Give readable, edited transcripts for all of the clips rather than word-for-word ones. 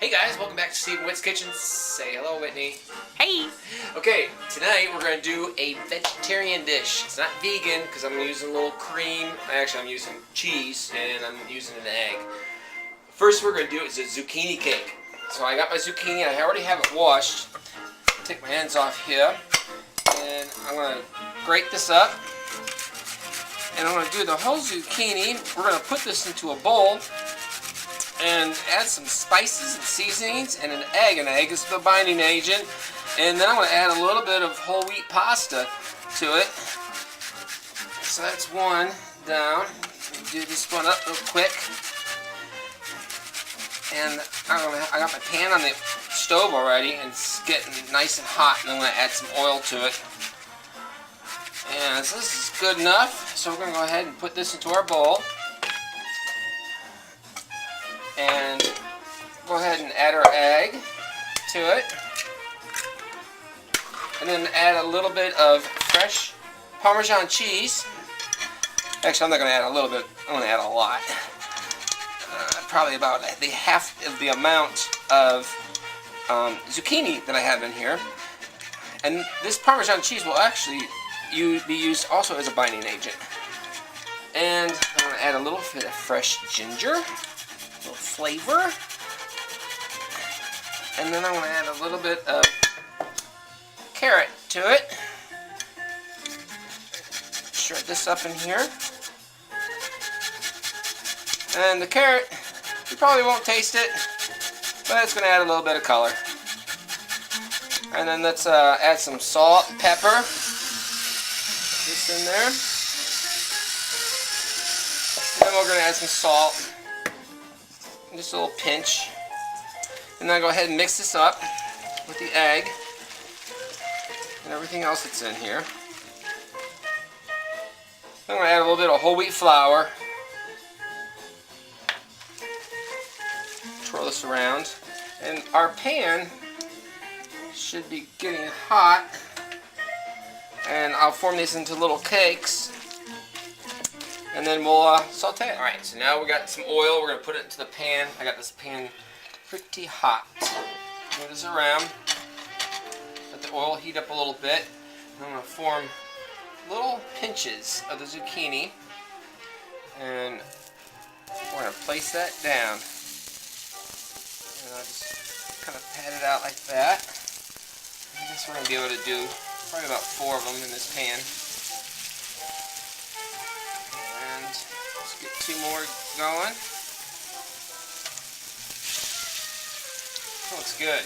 Hey guys, welcome back to Stephen Witt's Kitchen. Say hello, Whitney. Hey! Okay, tonight we're going to do a vegetarian dish. It's not vegan because I'm using a little cream. Actually, I'm using cheese and I'm using an egg. First we're going to do is a zucchini cake. So I got my zucchini. I already have it washed. Take my hands off here. And I'm going to grate this up. And I'm going to do the whole zucchini. We're going to put this into a bowl and add some spices and seasonings and an egg. An egg is the binding agent. And then I'm going to add a little bit of whole wheat pasta to it. So that's one down. Do this one up real quick. And I got my pan on the stove already, and it's getting nice and hot. And I'm going to add some oil to it. And so this is good enough. So we're going to go ahead and put this into our bowl. And go ahead and add our egg to it. And then add a little bit of fresh Parmesan cheese. Actually, I'm not going to add a little bit. I'm going to add a lot. Probably about the half of the amount of zucchini that I have in here. And this Parmesan cheese will actually be used also as a binding agent. And I'm going to add a little bit of fresh ginger. A little flavor. And then I'm going to add a little bit of carrot to it. Shred this up in here. And the carrot, you probably won't taste it, but it's going to add a little bit of color. And then let's add some salt, pepper. This in there. And then we're going to add some salt. Just a little pinch. And then I go ahead and mix this up with the egg and everything else that's in here. I'm going to add a little bit of whole wheat flour. Twirl this around. And our pan should be getting hot. And I'll form these into little cakes. And then we'll saute it. Alright, so now we got some oil. We're going to put it into the pan. I got this pan pretty hot. Move this around. Let the oil heat up a little bit. And I'm going to form little pinches of the zucchini. And we're going to place that down. And I'll just kind of pat it out like that. I guess we're going to be able to do probably about 4 of them in this pan. Let's get 2 more going. Looks good.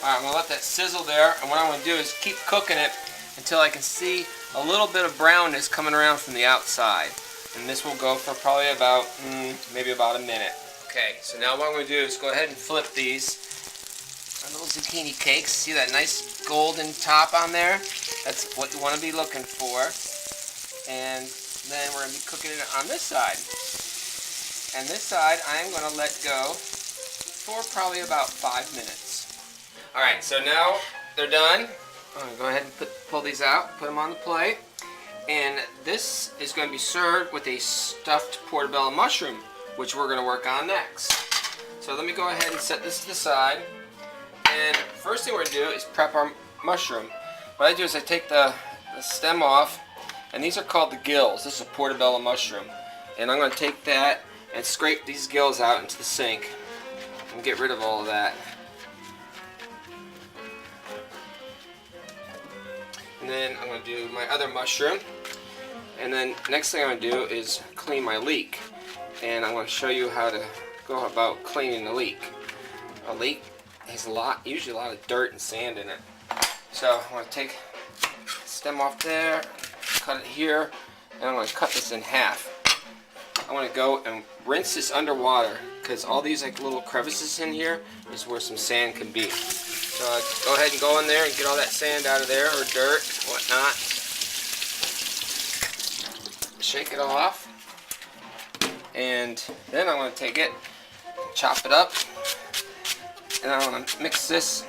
Alright, I'm going to let that sizzle there, and what I'm going to do is keep cooking it until I can see a little bit of brownness coming around from the outside. And this will go for probably about, maybe about a minute. Okay, so now what I'm going to do is go ahead and flip these. Our little zucchini cakes. See that nice golden top on there? That's what you want to be looking for. And then we're going to be cooking it on this side. And this side I am going to let go for probably about 5 minutes. Alright, so now they're done. I'm going to go ahead and pull these out, put them on the plate. And this is going to be served with a stuffed portobello mushroom, which we're going to work on next. So let me go ahead and set this to the side. And first thing we're going to do is prep our mushroom. What I do is I take the stem off. And these are called the gills. This is a portobello mushroom. And I'm going to take that and scrape these gills out into the sink and get rid of all of that. And then I'm going to do my other mushroom. And then next thing I'm going to do is clean my leek. And I'm going to show you how to go about cleaning the leek. A leek has usually a lot of dirt and sand in it. So I'm going to take the stem off there. Cut it here, and I'm going to cut this in half. I want to go and rinse this underwater because all these like little crevices in here is where some sand can be. So go ahead and go in there and get all that sand out of there, or dirt, whatnot. Shake it off, and then I'm going to take it, chop it up, and I'm going to mix this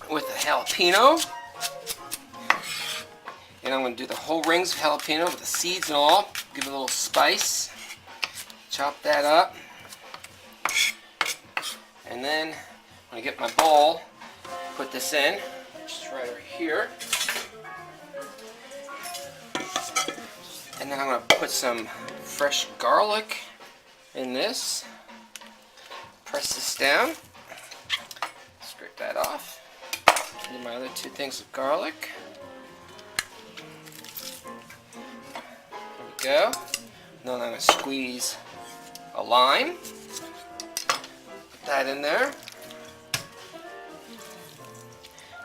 with the jalapeno. And I'm going to do the whole rings of jalapeno with the seeds and all. Give it a little spice. Chop that up. And then I'm going to get my bowl, put this in, just right over here. And then I'm going to put some fresh garlic in this. Press this down. Scrape that off. Do my other two things of garlic. There we go. Then I'm going to squeeze a lime. Put that in there.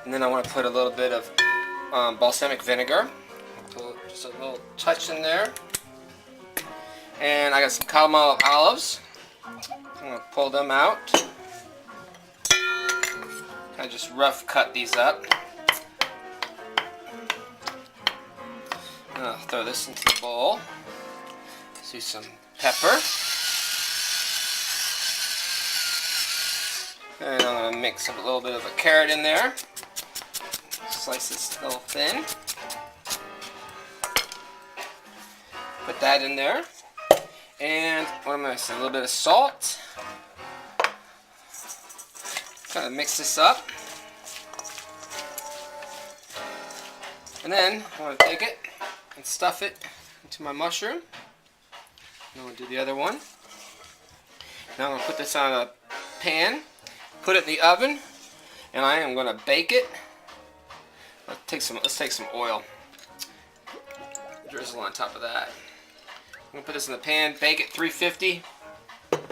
And then I want to put a little bit of balsamic vinegar. Put just a little touch in there. And I got some calamari olives. I'm going to pull them out. Kind of just rough cut these up. I'll throw this into the bowl. Do some pepper. And I'm going to mix up a little bit of a carrot in there. Slice this a little thin. Put that in there. And what am I going to say? A little bit of salt. Kind of mix this up. And then I'm going to take it and stuff it into my mushroom. And I'm going to do the other one. Now I'm going to put this on a pan, put it in the oven, and I am going to bake it. Let's take some oil. Drizzle on top of that. I'm going to put this in the pan, bake it 350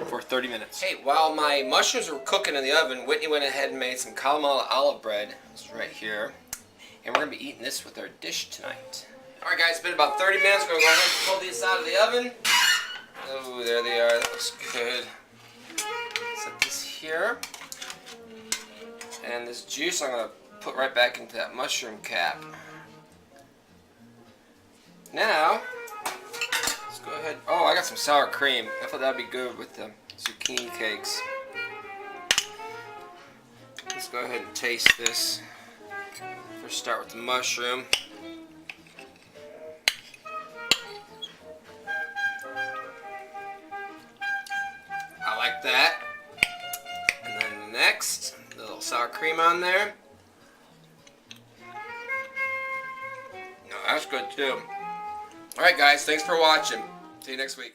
for 30 minutes. Hey, while my mushrooms were cooking in the oven, Whitney went ahead and made some calamari olive bread. This is right here. And we're going to be eating this with our dish tonight. Alright guys, it's been about 30 minutes. We're going to go ahead and pull these out of the oven. Oh, there they are. That looks good. Set this here. And this juice I'm going to put right back into that mushroom cap. Now, let's go ahead. Oh, I got some sour cream. I thought that would be good with the zucchini cakes. Let's go ahead and taste this. First start with the mushroom. I like that. And then next, a little sour cream on there. No, that's good too. Alright guys, thanks for watching. See you next week.